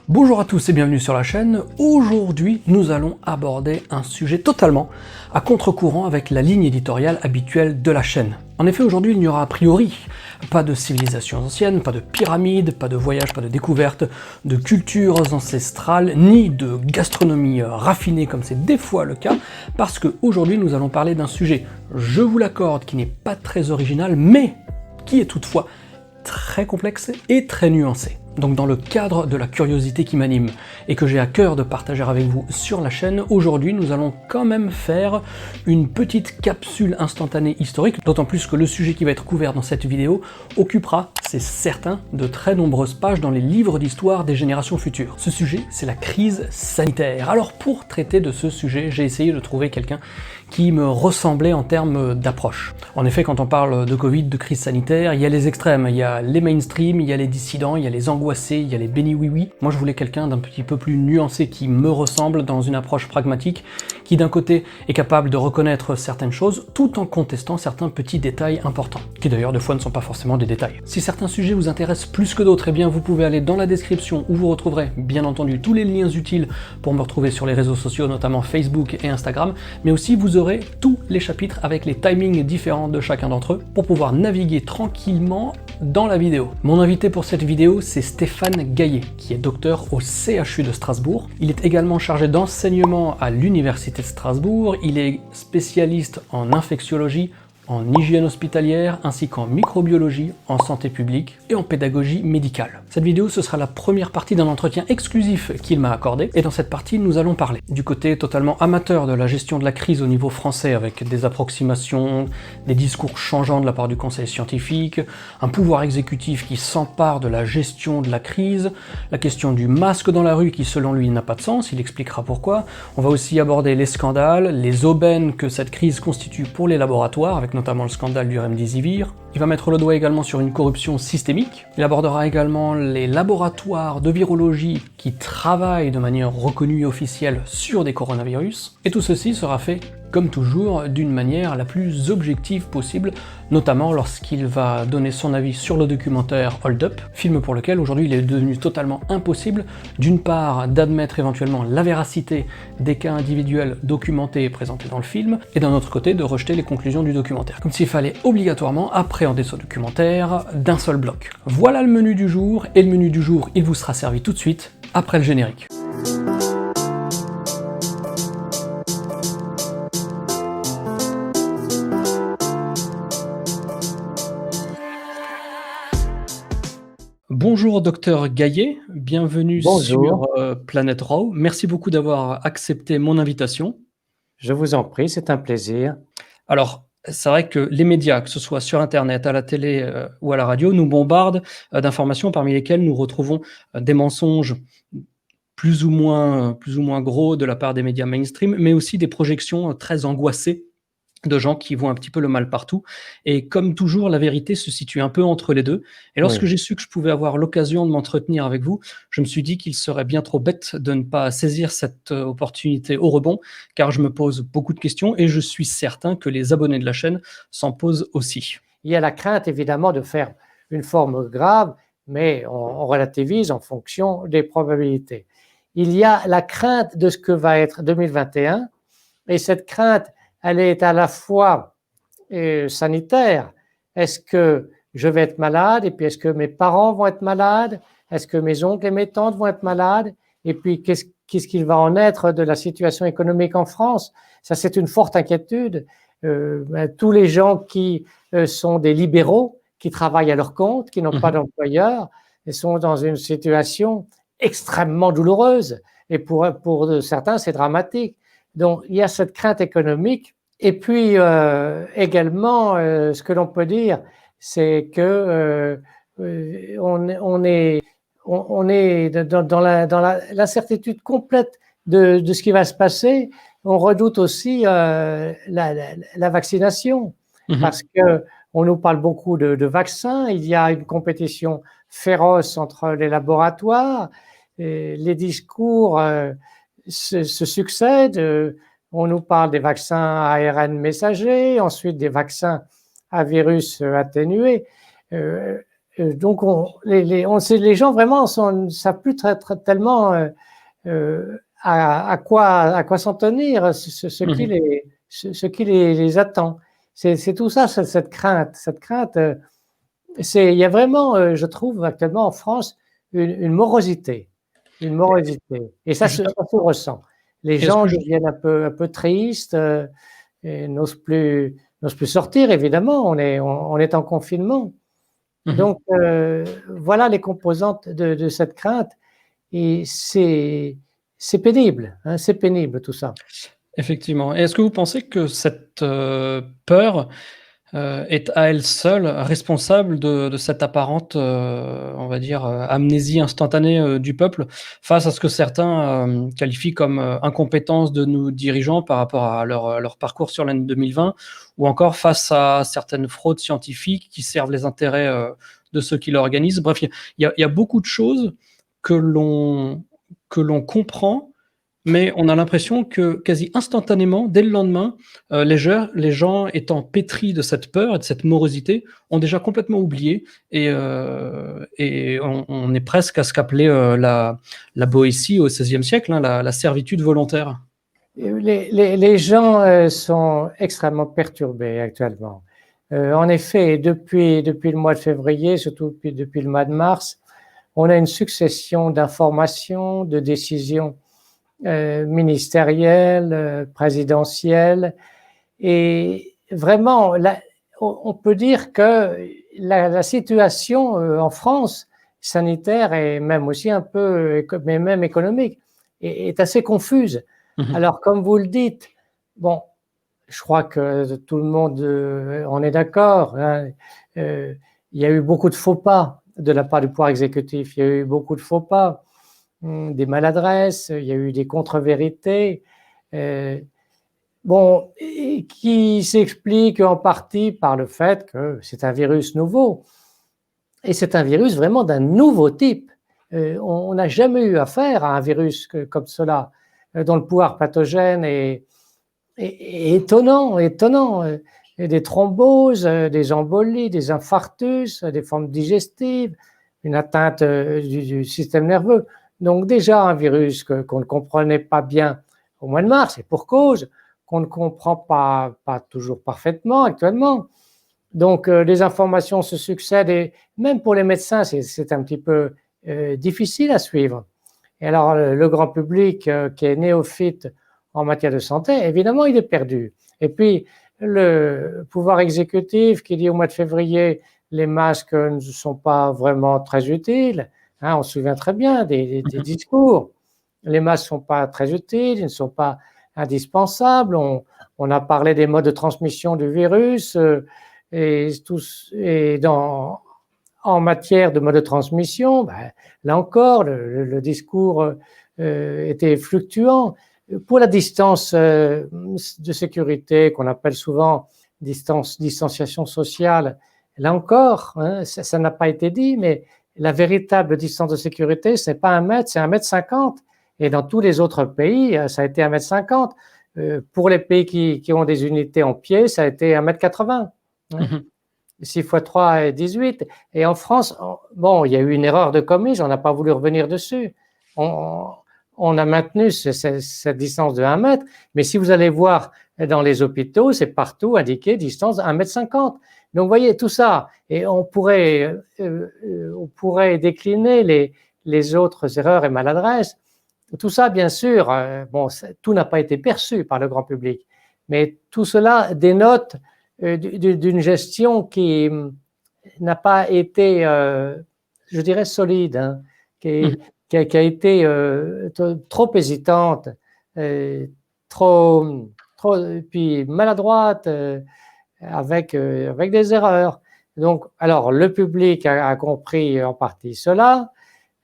Bonjour à tous et bienvenue sur la chaîne. Aujourd'hui, nous allons aborder un sujet totalement à contre-courant avec la ligne éditoriale habituelle de la chaîne. En effet, aujourd'hui, il n'y aura a priori pas de civilisations anciennes, pas de pyramides, pas de voyages, pas de découvertes, de cultures ancestrales, ni de gastronomie raffinée comme c'est des fois le cas, parce qu'aujourd'hui, nous allons parler d'un sujet, je vous l'accorde, qui n'est pas très original, mais qui est toutefois très complexe et très nuancé. Donc dans le cadre de la curiosité qui m'anime et que j'ai à cœur de partager avec vous sur la chaîne, aujourd'hui nous allons quand même faire une petite capsule instantanée historique, d'autant plus que le sujet qui va être couvert dans cette vidéo occupera, c'est certain, de très nombreuses pages dans les livres d'histoire des générations futures. Ce sujet, c'est la crise sanitaire. Alors pour traiter de ce sujet, j'ai essayé de trouver quelqu'un qui me ressemblait en termes d'approche. En effet, quand on parle de Covid, de crise sanitaire, il y a les extrêmes, il y a les mainstream, il y a les dissidents, il y a les angoissés, il y a les béni oui-oui. Moi, je voulais quelqu'un d'un petit peu plus nuancé, qui me ressemble dans une approche pragmatique, qui d'un côté est capable de reconnaître certaines choses, tout en contestant certains petits détails importants, qui d'ailleurs de fois ne sont pas forcément des détails. Si certains sujets vous intéressent plus que d'autres, eh bien vous pouvez aller dans la description où vous retrouverez bien entendu tous les liens utiles pour me retrouver sur les réseaux sociaux, notamment Facebook et Instagram, mais aussi vous aurez tous les chapitres avec les timings différents de chacun d'entre eux pour pouvoir naviguer tranquillement dans la vidéo. Mon invité pour cette vidéo, c'est Stéphane Gaillet, qui est docteur au CHU de Strasbourg. Il est également chargé d'enseignement à l'Université de Strasbourg. Il est spécialiste en infectiologie, en hygiène hospitalière, ainsi qu'en microbiologie, en santé publique et en pédagogie médicale. Cette vidéo, ce sera la première partie d'un entretien exclusif qu'il m'a accordé, et dans cette partie, nous allons parler du côté totalement amateur de la gestion de la crise au niveau français, avec des approximations, des discours changeants de la part du conseil scientifique, un pouvoir exécutif qui s'empare de la gestion de la crise, la question du masque dans la rue qui, selon lui, n'a pas de sens, il expliquera pourquoi. On va aussi aborder les scandales, les aubaines que cette crise constitue pour les laboratoires, avec notamment le scandale du Remdesivir. Il va mettre le doigt également sur une corruption systémique. Il abordera également les laboratoires de virologie qui travaillent de manière reconnue et officielle sur des coronavirus. Et tout ceci sera fait, comme toujours, d'une manière la plus objective possible, notamment lorsqu'il va donner son avis sur le documentaire Hold Up, film pour lequel aujourd'hui il est devenu totalement impossible, d'une part d'admettre éventuellement la véracité des cas individuels documentés et présentés dans le film, et d'un autre côté de rejeter les conclusions du documentaire, comme s'il fallait obligatoirement appréhender ce documentaire d'un seul bloc. Voilà le menu du jour, et le menu du jour il vous sera servi tout de suite, après le générique. Bonjour docteur Gaillet, bienvenue Bonjour, sur Planète Raw. Merci beaucoup d'avoir accepté mon invitation. je vous en prie, c'est un plaisir. Alors, c'est vrai que les médias, que ce soit sur Internet, à la télé ou à la radio, nous bombardent d'informations parmi lesquelles nous retrouvons des mensonges plus ou moins gros de la part des médias mainstream, mais aussi des projections très angoissées de gens qui voient un petit peu le mal partout. Et comme toujours, la vérité se situe un peu entre les deux. Et lorsque Oui, j'ai su que je pouvais avoir l'occasion de m'entretenir avec vous, je me suis dit qu'il serait bien trop bête de ne pas saisir cette opportunité au rebond, car je me pose beaucoup de questions et je suis certain que les abonnés de la chaîne s'en posent aussi. il y a la crainte évidemment de faire une forme grave, mais on relativise en fonction des probabilités. Il y a la crainte de ce que va être 2021, et cette crainte, elle est à la fois sanitaire. Est-ce que je vais être malade? Et puis, est-ce que mes parents vont être malades? Est-ce que mes oncles et mes tantes vont être malades? Et puis, qu'est-ce qu'il va en être de la situation économique en France? Ça, c'est une forte inquiétude. Tous les gens qui sont des libéraux, qui travaillent à leur compte, qui n'ont pas d'employeur, sont dans une situation extrêmement douloureuse. Et pour certains, c'est dramatique. Donc, il y a cette crainte économique. Et puis également, ce que l'on peut dire, c'est que on est dans l'incertitude complète de ce qui va se passer. On redoute aussi la vaccination, parce que on nous parle beaucoup de vaccins. Il y a une compétition féroce entre les laboratoires. Et les discours se succèdent. On nous parle des vaccins à ARN messager, ensuite des vaccins à virus atténué. donc les gens vraiment ne savent plus tellement à quoi s'en tenir, ce qui les attend. C'est tout ça, cette crainte. Il y a vraiment, je trouve actuellement en France, une morosité. Une morosité. Et ça se ressent. Les Est-ce gens que deviennent un peu tristes et n'osent plus sortir, évidemment. On est en confinement. Donc, voilà les composantes de cette crainte. Et c'est pénible, hein, c'est pénible tout ça. Effectivement. Et est-ce que vous pensez que cette, peur, est à elle seule responsable de cette apparente, on va dire, amnésie instantanée, du peuple face à ce que certains, qualifient comme, incompétence de nos dirigeants par rapport à leur parcours sur l'année 2020 ou encore face à certaines fraudes scientifiques qui servent les intérêts, de ceux qui l'organisent? Bref, il y a beaucoup de choses que l'on comprend, mais on a l'impression que quasi instantanément, dès le lendemain, les gens étant pétris de cette peur et de cette morosité, ont déjà complètement oublié et on est presque à ce qu'appelait, la Boétie au XVIe siècle, hein, la servitude volontaire. Les gens sont extrêmement perturbés actuellement. En effet, depuis le mois de février, surtout depuis le mois de mars, on a une succession d'informations, de décisions ministérielles, présidentielles, et vraiment, on peut dire que la situation en France, sanitaire et même aussi un peu, mais même économique, est assez confuse. Alors, comme vous le dites, bon, je crois que tout le monde en est d'accord, hein, il y a eu beaucoup de faux pas de la part du pouvoir exécutif, il y a eu beaucoup de faux pas, des maladresses, il y a eu des contre-vérités, bon, qui s'expliquent en partie par le fait que c'est un virus nouveau, et c'est un virus vraiment d'un nouveau type. On n'a jamais eu affaire à un virus comme cela, dont le pouvoir pathogène est étonnant, étonnant. Des thromboses, des embolies, des infarctus, des formes digestives, une atteinte du système nerveux. Donc déjà un virus qu'on ne comprenait pas bien au mois de mars, et pour cause, qu'on ne comprend pas toujours parfaitement actuellement. Donc les informations se succèdent et même pour les médecins, c'est un petit peu difficile à suivre. Et alors le grand public qui est néophyte en matière de santé, évidemment, il est perdu. Et puis, le pouvoir exécutif qui dit au mois de février, les masques ne sont pas vraiment très utiles. Hein, on se souvient très bien des discours. Les masques ne sont pas très utiles, ils ne sont pas indispensables. On a parlé des modes de transmission du virus et en matière de mode de transmission, ben, là encore, le discours était fluctuant. Pour la distance de sécurité, qu'on appelle souvent distanciation sociale, là encore, hein, ça n'a pas été dit, mais la véritable distance de sécurité, ce n'est pas 1 mètre, c'est 1,50 m. Et dans tous les autres pays, ça a été 1,50 m. Pour les pays qui ont des unités en pied, ça a été 1,80 m. Hein. 6 x 3 est 18. Et en France, bon, il y a eu une erreur de commise, on n'a pas voulu revenir dessus. On a maintenu cette distance de 1 mètre, mais si vous allez voir dans les hôpitaux, c'est partout indiqué distance de 1,50 m. Donc, vous voyez tout ça, et on pourrait décliner les autres erreurs et maladresses. Tout ça, bien sûr, bon, tout n'a pas été perçu par le grand public, mais tout cela dénote d'une gestion qui n'a pas été, je dirais, solide, hein, qui a été trop hésitante, puis maladroite, avec des erreurs. Donc, alors, le public a compris en partie cela.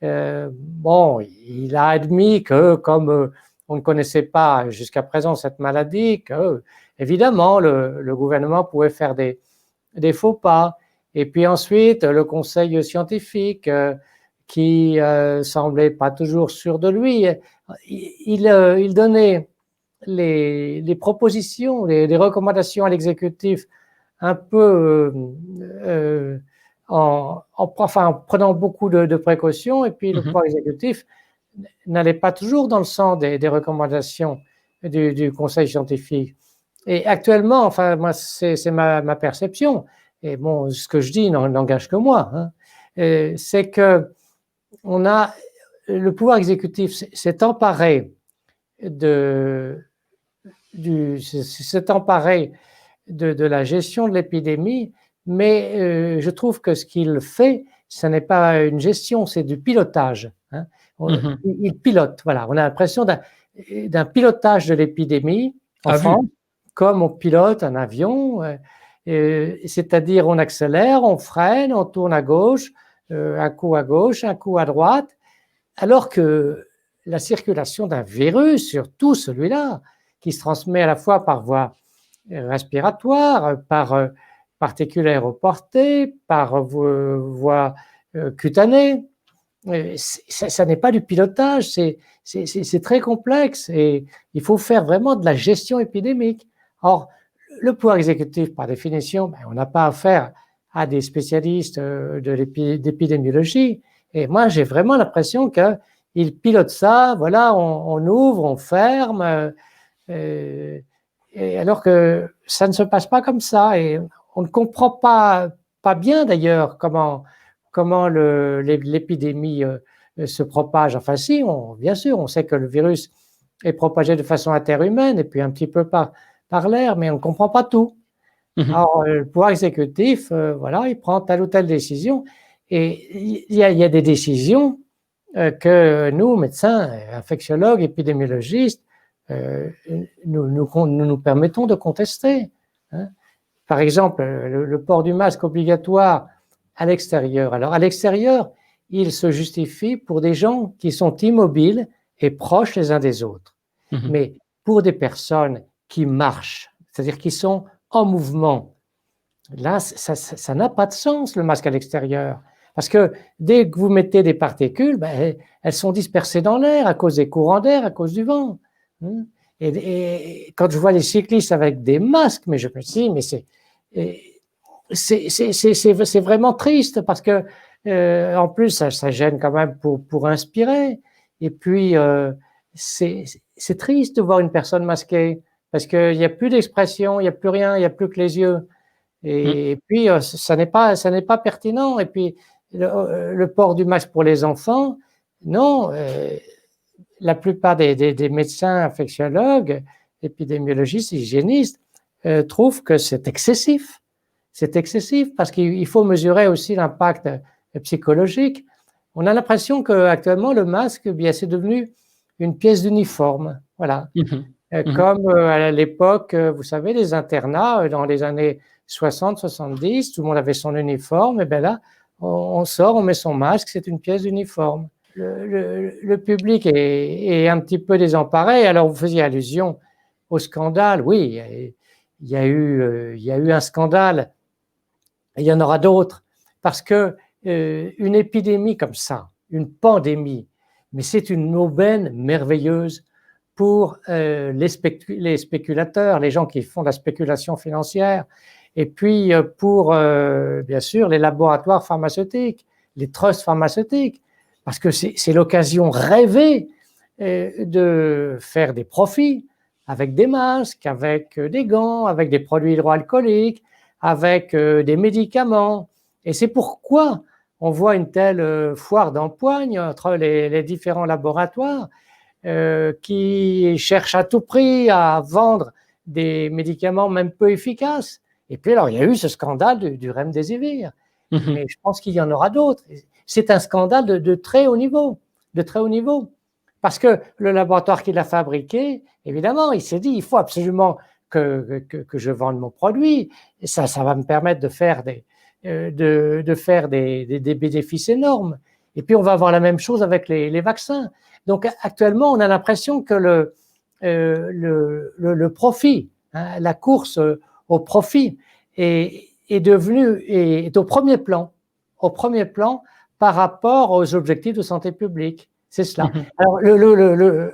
Bon, il a admis que comme on ne connaissait pas jusqu'à présent cette maladie, que évidemment le gouvernement pouvait faire des faux pas. Et puis ensuite, le conseil scientifique qui semblait pas toujours sûr de lui, il donnait les propositions, les recommandations à l'exécutif un peu en prenant beaucoup de précautions, et puis le pouvoir exécutif n'allait pas toujours dans le sens des recommandations du Conseil scientifique. Et actuellement, enfin, moi, c'est ma perception, et bon, ce que je dis n'engage que moi, hein, c'est que le pouvoir exécutif s'est emparé s'est emparé de la gestion de l'épidémie, mais je trouve que ce qu'il fait, ce n'est pas une gestion, c'est du pilotage, hein. Il pilote, voilà. On a l'impression d'un pilotage de l'épidémie en France, comme on pilote un avion, c'est-à-dire on accélère, on freine, on tourne à gauche, un coup à gauche, un coup à droite, alors que la circulation d'un virus, surtout celui-là, qui se transmet à la fois par voie respiratoire, par particules aéroportées, par voie cutanée, ça n'est pas du pilotage, c'est très complexe et il faut faire vraiment de la gestion épidémique. Or, le pouvoir exécutif, par définition, on n'a pas affaire à des spécialistes d'épidémiologie. Et moi, j'ai vraiment l'impression qu'ils pilotent ça, voilà, on ouvre, on ferme, et alors que ça ne se passe pas comme ça. Et on ne comprend pas bien d'ailleurs comment l'épidémie se propage. Enfin si, bien sûr, on sait que le virus est propagé de façon interhumaine et puis un petit peu par l'air, mais on ne comprend pas tout. Alors, le pouvoir exécutif, voilà, il prend telle ou telle décision, et il y a des décisions que nous, médecins, infectiologues, épidémiologistes, nous permettons de contester, hein. Par exemple, le port du masque obligatoire à l'extérieur. Alors, à l'extérieur, il se justifie pour des gens qui sont immobiles et proches les uns des autres. Mais pour des personnes qui marchent, c'est-à-dire qui sont en mouvement, là, ça n'a pas de sens, le masque à l'extérieur. Parce que dès que vous mettez des particules, elles sont dispersées dans l'air à cause des courants d'air, à cause du vent. Et quand je vois les cyclistes avec des masques, mais je me dis, mais c'est vraiment triste parce que, en plus, ça gêne quand même pour inspirer. Et puis, c'est triste de voir une personne masquée parce qu'il n'y a plus d'expression, il n'y a plus rien, il n'y a plus que les yeux. Et puis, ça n'est pas pertinent. Et puis, le port du masque pour les enfants, non. La plupart des médecins infectiologues, épidémiologistes, hygiénistes trouvent que c'est excessif. C'est excessif parce qu'il faut mesurer aussi l'impact psychologique. On a l'impression qu'actuellement, le masque, bien, c'est devenu une pièce d'uniforme. Voilà. Comme à l'époque, vous savez, les internats, dans les années 60, 70, tout le monde avait son uniforme. Et bien là, on sort, on met son masque, c'est une pièce d'uniforme. Le public est un petit peu désemparé. Alors, vous faisiez allusion au scandale. Oui, il y a eu un scandale. Et il y en aura d'autres. Parce que une épidémie comme ça, une pandémie, mais c'est une aubaine merveilleuse pour les spéculateurs, les gens qui font de la spéculation financière, et puis pour, bien sûr, les laboratoires pharmaceutiques, les trusts pharmaceutiques, parce que c'est l'occasion rêvée de faire des profits avec des masques, avec des gants, avec des produits hydroalcooliques, avec des médicaments. Et c'est pourquoi on voit une telle foire d'empoigne entre les différents laboratoires qui cherchent à tout prix à vendre des médicaments même peu efficaces. Et puis alors, il y a eu ce scandale du Remdesivir. Mais je pense qu'il y en aura d'autres. C'est un scandale de très haut niveau, parce que le laboratoire qui l'a fabriqué, évidemment, il s'est dit, il faut absolument que je vende mon produit, et ça va me permettre de faire des bénéfices énormes. Et puis, on va avoir la même chose avec les vaccins. Donc, actuellement, on a l'impression que le profit, hein, la course au profit est au premier plan par rapport aux objectifs de santé publique. C'est cela. Alors,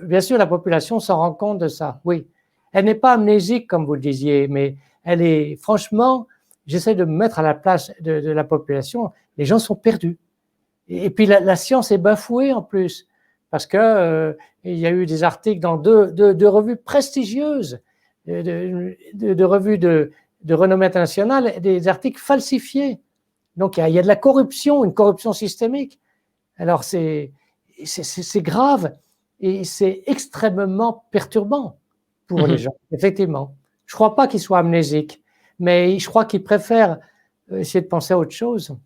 bien sûr, la population s'en rend compte de ça, oui. Elle n'est pas amnésique, comme vous le disiez, mais elle est, franchement, j'essaie de me mettre à la place de la population. Les gens sont perdus. Et puis la science est bafouée en plus, parce que il y a eu des articles dans deux revues prestigieuses, de revues de renommée internationale, des articles falsifiés. Donc il y a de la corruption, une corruption systémique. Alors c'est grave et c'est extrêmement perturbant pour les gens, effectivement. Je ne crois pas qu'ils soient amnésiques, mais je crois qu'ils préfèrent essayer de penser à autre chose.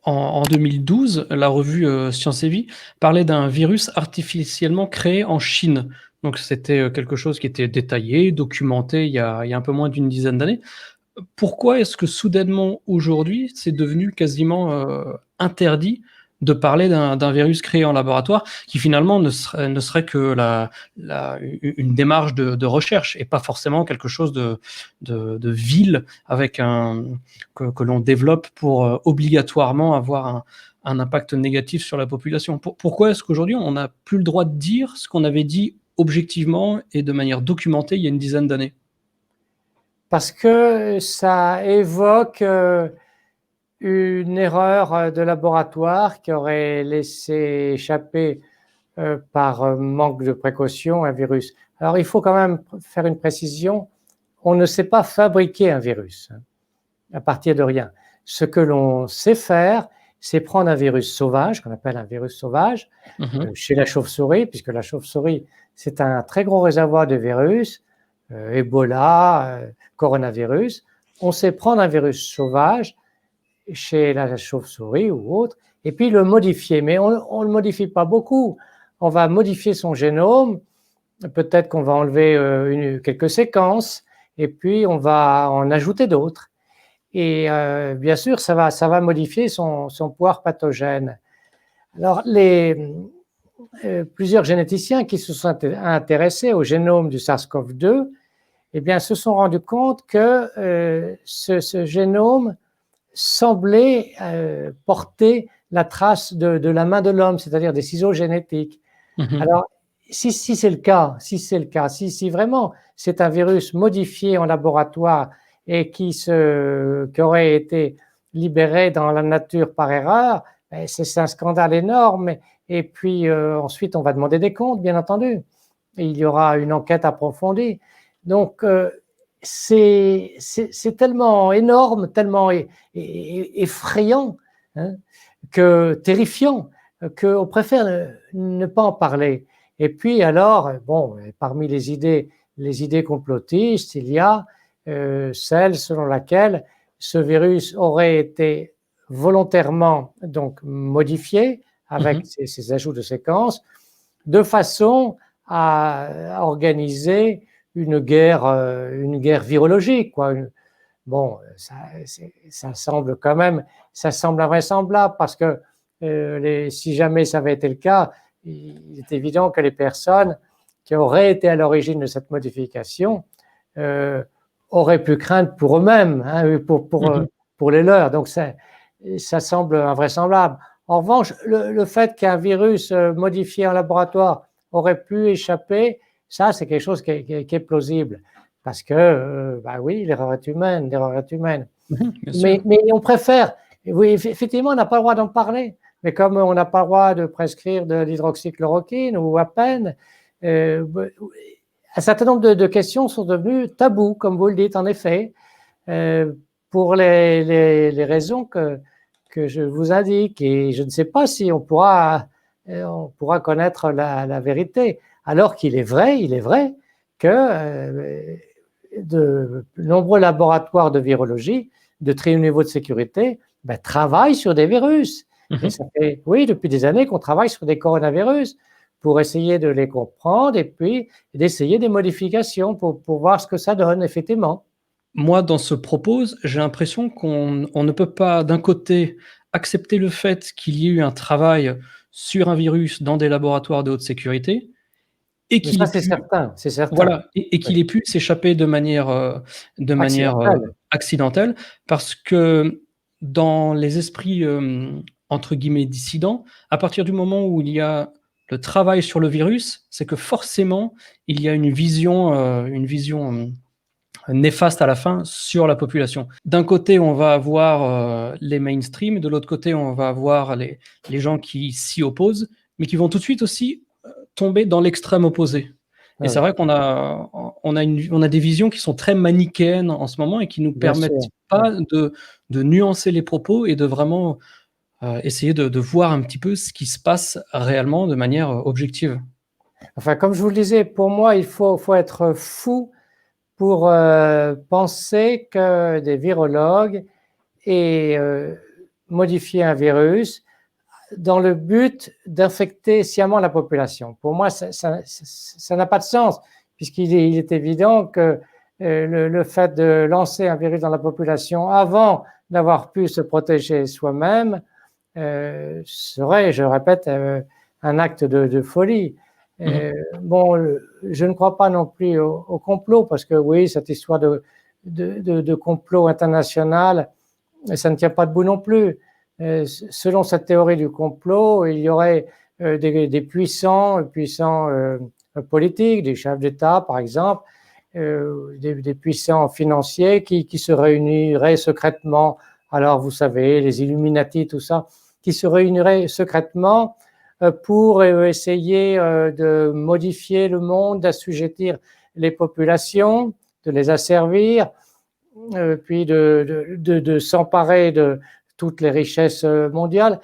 En 2012, la revue Science et Vie parlait d'un virus artificiellement créé en Chine. Donc c'était quelque chose qui était détaillé, documenté il y a un peu moins d'une dizaine d'années. Pourquoi est-ce que soudainement aujourd'hui c'est devenu quasiment interdit de parler d'un virus créé en laboratoire qui finalement ne serait que une démarche de recherche et pas forcément quelque chose de vil avec que l'on développe pour obligatoirement avoir un impact négatif sur la population. Pourquoi est-ce qu'aujourd'hui on n'a plus le droit de dire ce qu'on avait dit objectivement et de manière documentée il y a une dizaine d'années? Parce que ça évoque une erreur de laboratoire qui aurait laissé échapper par manque de précaution un virus. Alors il faut quand même faire une précision, on ne sait pas fabriquer un virus à partir de rien. Ce que l'on sait faire, c'est prendre un virus sauvage, qu'on appelle un virus sauvage, chez la chauve-souris, puisque la chauve-souris, c'est un très gros réservoir de virus, Ebola, coronavirus. On sait prendre un virus sauvage chez la chauve-souris ou autre, et puis le modifier. Mais on ne le modifie pas beaucoup. On va modifier son génome, peut-être qu'on va enlever quelques séquences, et puis on va en ajouter d'autres. Et bien sûr, ça va modifier son pouvoir pathogène. Alors, plusieurs généticiens qui se sont intéressés au génome du SARS-CoV-2 eh bien, se sont rendus compte que ce génome semblait porter la trace de la main de l'homme, c'est-à-dire des ciseaux génétiques. Alors, si c'est le cas, si vraiment c'est un virus modifié en laboratoire et qui aurait été libéré dans la nature par erreur, c'est un scandale énorme. Et puis ensuite, on va demander des comptes, bien entendu. Et il y aura une enquête approfondie. Donc, c'est tellement énorme, tellement effrayant, terrifiant, qu'on préfère ne pas en parler. Et puis alors, bon, parmi les idées complotistes, il y a celle selon laquelle ce virus aurait été volontairement donc modifié avec ces ajouts de séquences, de façon à organiser une guerre virologique, quoi. Bon, ça semble invraisemblable parce que si jamais ça avait été le cas, il est évident que les personnes qui auraient été à l'origine de cette modification auraient pu craindre pour eux-mêmes, pour les leurs. Donc ça semble invraisemblable. En revanche, le fait qu'un virus modifié en laboratoire aurait pu échapper, ça, c'est quelque chose qui est plausible. Parce que, oui, l'erreur est humaine. Mais on préfère, oui, effectivement, on n'a pas le droit d'en parler. Mais comme on n'a pas le droit de prescrire de l'hydroxychloroquine ou à peine, un certain nombre de questions sont devenues tabous, comme vous le dites, en effet, pour les raisons que je vous indique. Et je ne sais pas si on pourra connaître la vérité. Alors qu'il est vrai que de nombreux laboratoires de virologie de très haut niveau de sécurité travaillent sur des virus. Et ça fait, oui, depuis des années qu'on travaille sur des coronavirus pour essayer de les comprendre et puis d'essayer des modifications pour voir ce que ça donne, effectivement. Moi, dans ce propos, j'ai l'impression qu'on ne peut pas, d'un côté, accepter le fait qu'il y ait eu un travail sur un virus dans des laboratoires de haute sécurité, et qu'il c'est certain. Voilà, et qu'il ait pu s'échapper de manière accidentelle, parce que dans les esprits entre guillemets dissidents, à partir du moment où il y a le travail sur le virus, c'est que forcément il y a une vision néfaste à la fin sur la population. D'un côté, on va avoir les mainstream, de l'autre côté, on va avoir les gens qui s'y opposent, mais qui vont tout de suite aussi tomber dans l'extrême opposé. Et c'est vrai qu'on a, on a des visions qui sont très manichéennes en ce moment et qui nous permettent pas de nuancer les propos et de vraiment essayer de voir un petit peu ce qui se passe réellement de manière objective. Enfin, comme je vous le disais, pour moi, il faut être fou pour penser que des virologues aient modifié un virus dans le but d'infecter sciemment la population. Pour moi, ça n'a pas de sens, puisqu'il est évident que le fait de lancer un virus dans la population avant d'avoir pu se protéger soi-même serait, je répète, un acte de folie. Bon, je ne crois pas non plus au complot, parce que oui, cette histoire de complot international, ça ne tient pas debout non plus. Selon cette théorie du complot, il y aurait des puissants politiques, des chefs d'État par exemple, des puissants financiers qui se réuniraient secrètement. Alors vous savez, les Illuminati, tout ça, qui se réuniraient secrètement pour essayer de modifier le monde, d'assujettir les populations, de les asservir, puis de s'emparer de toutes les richesses mondiales.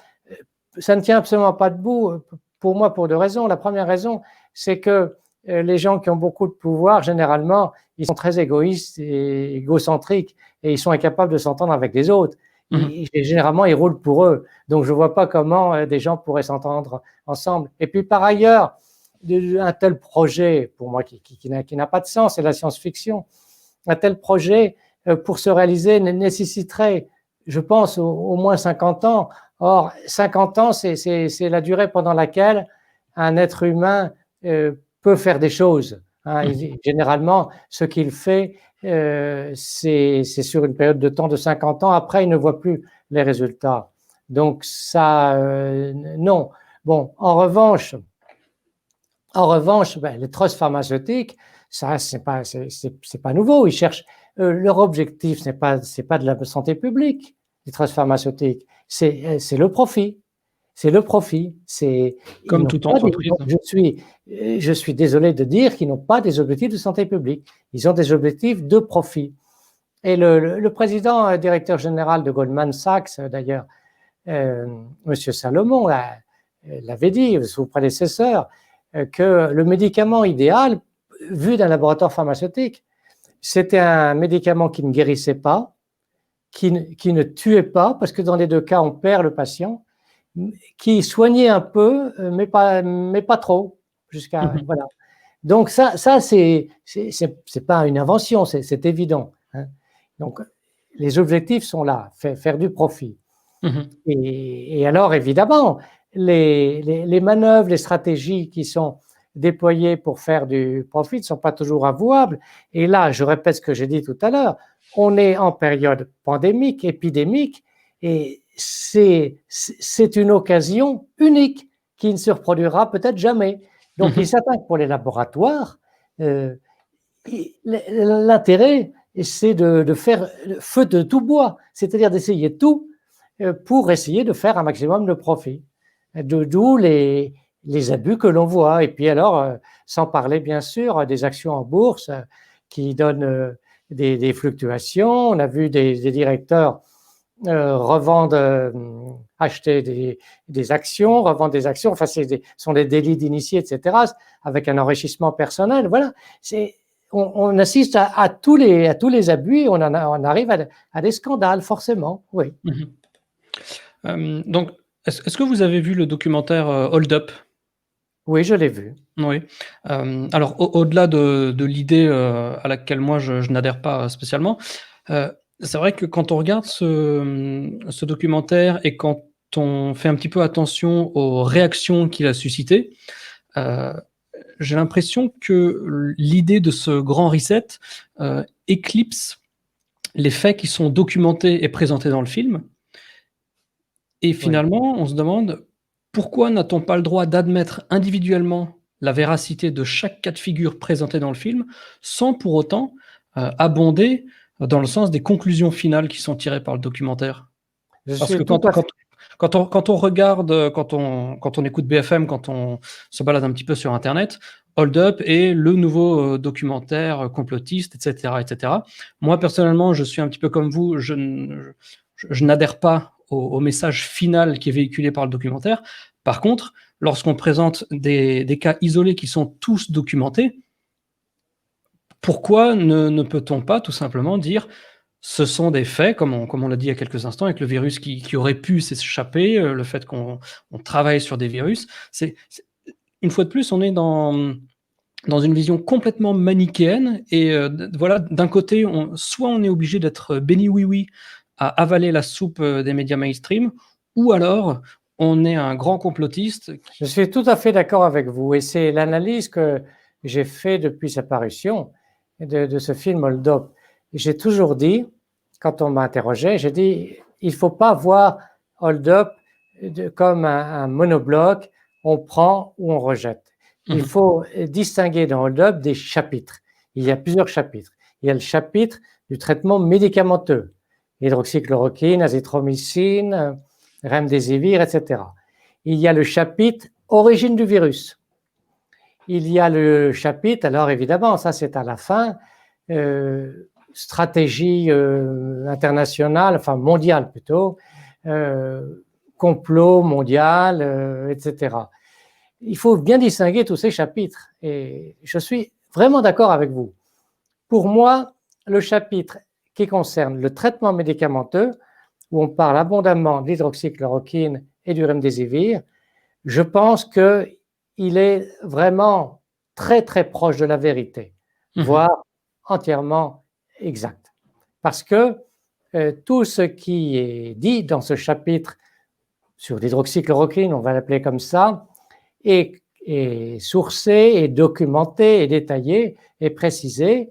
Ça ne tient absolument pas debout, pour moi, pour deux raisons. La première raison, c'est que les gens qui ont beaucoup de pouvoir, généralement, ils sont très égoïstes et égocentriques, et ils sont incapables de s'entendre avec les autres. Généralement, ils roulent pour eux. Donc, je ne vois pas comment des gens pourraient s'entendre ensemble. Et puis, par ailleurs, un tel projet, pour moi, qui n'a pas de sens, c'est la science-fiction. Un tel projet, pour se réaliser, nécessiterait, je pense, au moins 50 ans. Or, 50 ans, c'est la durée pendant laquelle un être humain peut faire des choses. Généralement, ce qu'il fait, c'est sur une période de temps de 50 ans. Après, il ne voit plus les résultats. Donc, ça, non. Bon, en revanche, les trusts pharmaceutiques, ça, c'est pas nouveau. Ils cherchent, leur objectif, c'est pas de la santé publique, les trusts pharmaceutiques, c'est le profit. C'est le profit. Comme toute entreprise. Je suis désolé de dire qu'ils n'ont pas des objectifs de santé publique. Ils ont des objectifs de profit. Et le président, directeur général de Goldman Sachs, d'ailleurs, Monsieur Salomon, l'avait dit, son prédécesseur, que le médicament idéal, vu d'un laboratoire pharmaceutique, c'était un médicament qui ne guérissait pas, qui ne tuait pas, parce que dans les deux cas, on perd le patient, qui soignait un peu, mais pas trop, voilà. Donc ça c'est pas une invention, c'est évident. Donc les objectifs sont là, faire du profit. Et alors évidemment, les manœuvres, les stratégies qui sont déployées pour faire du profit ne sont pas toujours avouables. Et là, je répète ce que j'ai dit tout à l'heure, on est en période pandémique, épidémique, et c'est une occasion unique qui ne se reproduira peut-être jamais. Donc, il s'attaque pour les laboratoires. L'intérêt, c'est de faire feu de tout bois, c'est-à-dire d'essayer tout pour essayer de faire un maximum de profit. D'où les abus que l'on voit. Et puis alors, sans parler bien sûr des actions en bourse qui donnent des fluctuations. On a vu des directeurs acheter des actions, revendre des actions, enfin sont des délits d'initiés, etc., avec un enrichissement personnel. Voilà, on assiste à tous les abus et on arrive à des scandales, forcément, oui. Donc, est-ce que vous avez vu le documentaire Hold Up? Oui, je l'ai vu. Oui. Alors, au-delà de l'idée à laquelle moi je n'adhère pas spécialement, c'est vrai que quand on regarde ce documentaire et quand on fait un petit peu attention aux réactions qu'il a suscitées, j'ai l'impression que l'idée de ce grand reset éclipse les faits qui sont documentés et présentés dans le film. Et finalement, on se demande pourquoi n'a-t-on pas le droit d'admettre individuellement la véracité de chaque cas de figure présenté dans le film, sans pour autant abonder dans le sens des conclusions finales qui sont tirées par le documentaire? Je Parce que suis tout à fait. quand on regarde, quand on écoute BFM, quand on se balade un petit peu sur internet, Hold Up est le nouveau, documentaire complotiste et cetera et cetera. Moi personnellement, je suis un petit peu comme vous, je n'adhère pas au message final qui est véhiculé par le documentaire. Par contre, lorsqu'on présente des cas isolés qui sont tous documentés, pourquoi ne peut-on pas tout simplement dire: «Ce sont des faits», comme on l'a dit il y a quelques instants avec le virus qui aurait pu s'échapper, le fait qu'on travaille sur des virus. C'est une fois de plus, on est dans une vision complètement manichéenne et d voilà, d'un côté, soit on est obligé d'être béni oui-oui à avaler la soupe, des médias mainstream, ou alors on est un grand complotiste Je qui suis tout à fait d'accord avec vous et c'est l'analyse que j'ai fait depuis sa parution de ce film Hold Up. J'ai toujours dit, quand on m'a interrogé, j'ai dit, il ne faut pas voir Hold Up comme un monobloc, on prend ou on rejette. Il mmh faut distinguer dans Hold Up des chapitres. Il y a plusieurs chapitres. Il y a le chapitre du traitement médicamenteux, hydroxychloroquine, azithromycine, remdesivir, etc. Il y a le chapitre origine du virus. Il y a le chapitre, alors évidemment, ça c'est à la fin, stratégie internationale, enfin mondiale plutôt, complot mondial, etc. Il faut bien distinguer tous ces chapitres et je suis vraiment d'accord avec vous. Pour moi, le chapitre qui concerne le traitement médicamenteux, où on parle abondamment de l'hydroxychloroquine et du remdesivir, je pense qu'il est vraiment très très proche de la vérité, mh. voire entièrement exact. Parce que tout ce qui est dit dans ce chapitre sur l'hydroxychloroquine, on va l'appeler comme ça, est sourcé, est documenté, est détaillé, est précisé.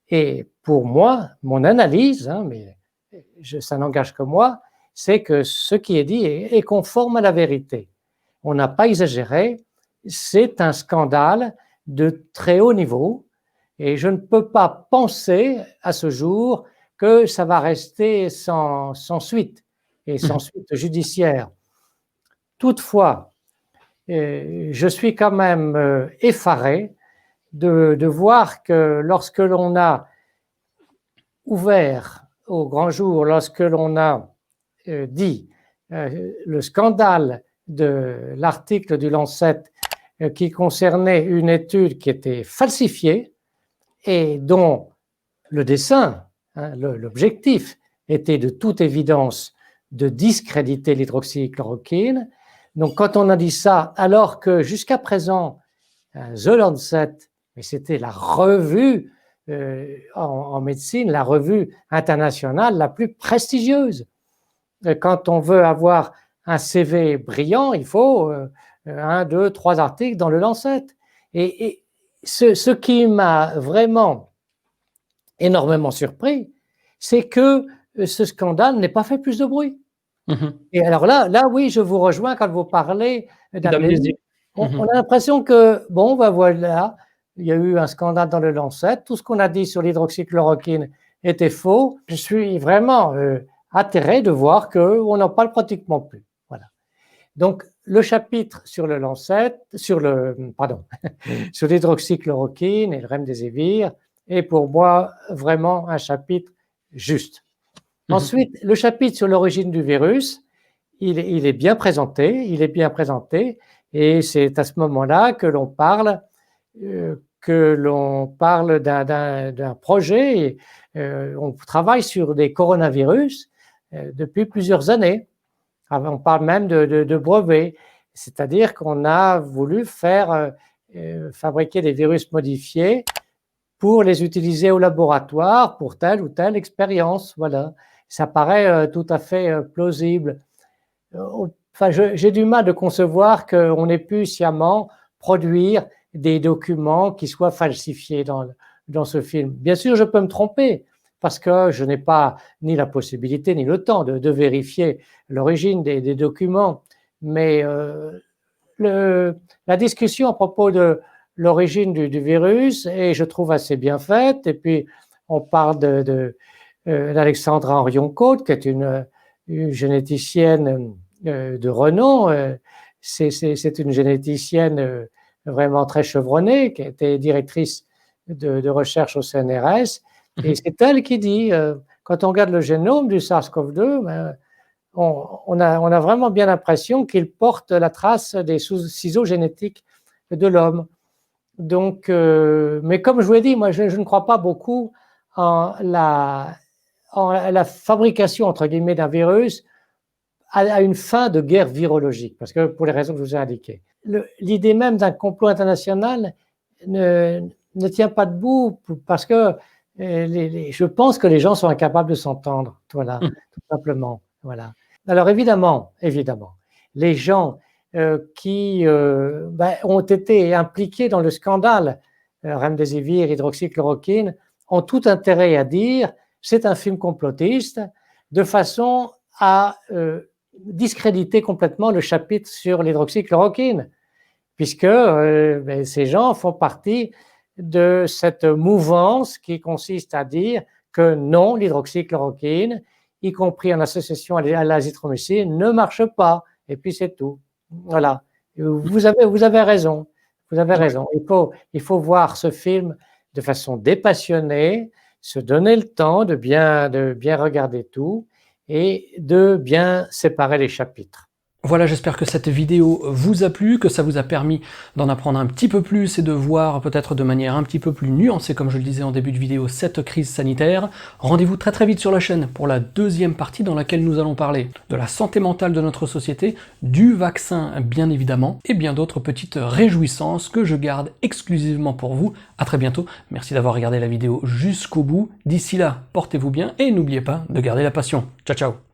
Et pour moi, mon analyse, hein, mais ça n'engage que moi, c'est que ce qui est dit est conforme à la vérité. On n'a pas exagéré, c'est un scandale de très haut niveau et je ne peux pas penser à ce jour que ça va rester sans suite et sans Mmh. suite judiciaire. Toutefois, je suis quand même effaré de voir que lorsque l'on a ouvert au grand jour, lorsque l'on a dit le scandale de l'article du Lancet qui concernait une étude qui était falsifiée et dont le dessein, hein, l'objectif était de toute évidence de discréditer l'hydroxychloroquine. Donc quand on a dit ça, alors que jusqu'à présent, The Lancet, mais c'était la revue en médecine, la revue internationale la plus prestigieuse. Quand on veut avoir un CV brillant, il faut 1, 2, 3 articles dans le Lancet. Et ce qui m'a vraiment énormément surpris, c'est que ce scandale n'ait pas fait plus de bruit. Mmh. Et alors là, oui, je vous rejoins quand vous parlez D'amnésie. d'amnésie. Mmh. On a l'impression que, bon, ben voilà, il y a eu un scandale dans le Lancet, tout ce qu'on a dit sur l'hydroxychloroquine était faux. Je suis vraiment atterré de voir qu'on n'en parle pratiquement plus. Voilà. Donc, le chapitre sur le Lancet, pardon, sur l'hydroxychloroquine et le remdesivir est pour moi vraiment un chapitre juste. Mmh. Ensuite, le chapitre sur l'origine du virus, il est bien présenté, et c'est à ce moment-là que l'on parle d'un projet. On travaille sur des coronavirus depuis plusieurs années. On parle même de brevets, c'est-à-dire qu'on a voulu fabriquer des virus modifiés pour les utiliser au laboratoire pour telle ou telle expérience. Voilà, ça paraît tout à fait plausible. Enfin, j'ai du mal de concevoir qu'on ait pu sciemment produire des documents qui soient falsifiés dans ce film. Bien sûr, je peux me tromper parce que je n'ai pas ni la possibilité ni le temps de vérifier l'origine des documents, mais la discussion à propos de l'origine du virus est, je trouve, assez bien faite. Et puis, on parle d'Alexandra Henrion-Côte, qui est une généticienne de renom. C'est une généticienne vraiment très chevronnée, qui a été directrice de recherche au CNRS. Et c'est elle qui dit, quand on regarde le génome du SARS-CoV-2, ben, on a vraiment bien l'impression qu'il porte la trace des ciseaux génétiques de l'homme. Donc, mais comme je vous l'ai dit, moi je ne crois pas beaucoup en la fabrication, entre guillemets, d'un virus à une fin de guerre virologique, parce que pour les raisons que je vous ai indiquées. L'idée même d'un complot international ne tient pas debout, parce que je pense que les gens sont incapables de s'entendre, voilà, tout simplement. Voilà. Alors évidemment, les gens qui ont été impliqués dans le scandale remdesivir, hydroxychloroquine, ont tout intérêt à dire c'est un film complotiste, de façon à discréditer complètement le chapitre sur l'hydroxychloroquine, puisque ces gens font partie de cette mouvance qui consiste à dire que non, l'hydroxychloroquine, y compris en association à l'azithromycine, ne marche pas, et puis c'est tout. Voilà. Vous avez raison. Vous avez raison. Il faut voir ce film de façon dépassionnée, se donner le temps de bien regarder tout et de bien séparer les chapitres. Voilà, j'espère que cette vidéo vous a plu, que ça vous a permis d'en apprendre un petit peu plus et de voir peut-être de manière un petit peu plus nuancée, comme je le disais en début de vidéo, cette crise sanitaire. Rendez-vous très très vite sur la chaîne pour la deuxième partie dans laquelle nous allons parler de la santé mentale de notre société, du vaccin bien évidemment, et bien d'autres petites réjouissances que je garde exclusivement pour vous. À très bientôt, merci d'avoir regardé la vidéo jusqu'au bout. D'ici là, portez-vous bien et n'oubliez pas de garder la passion. Ciao ciao.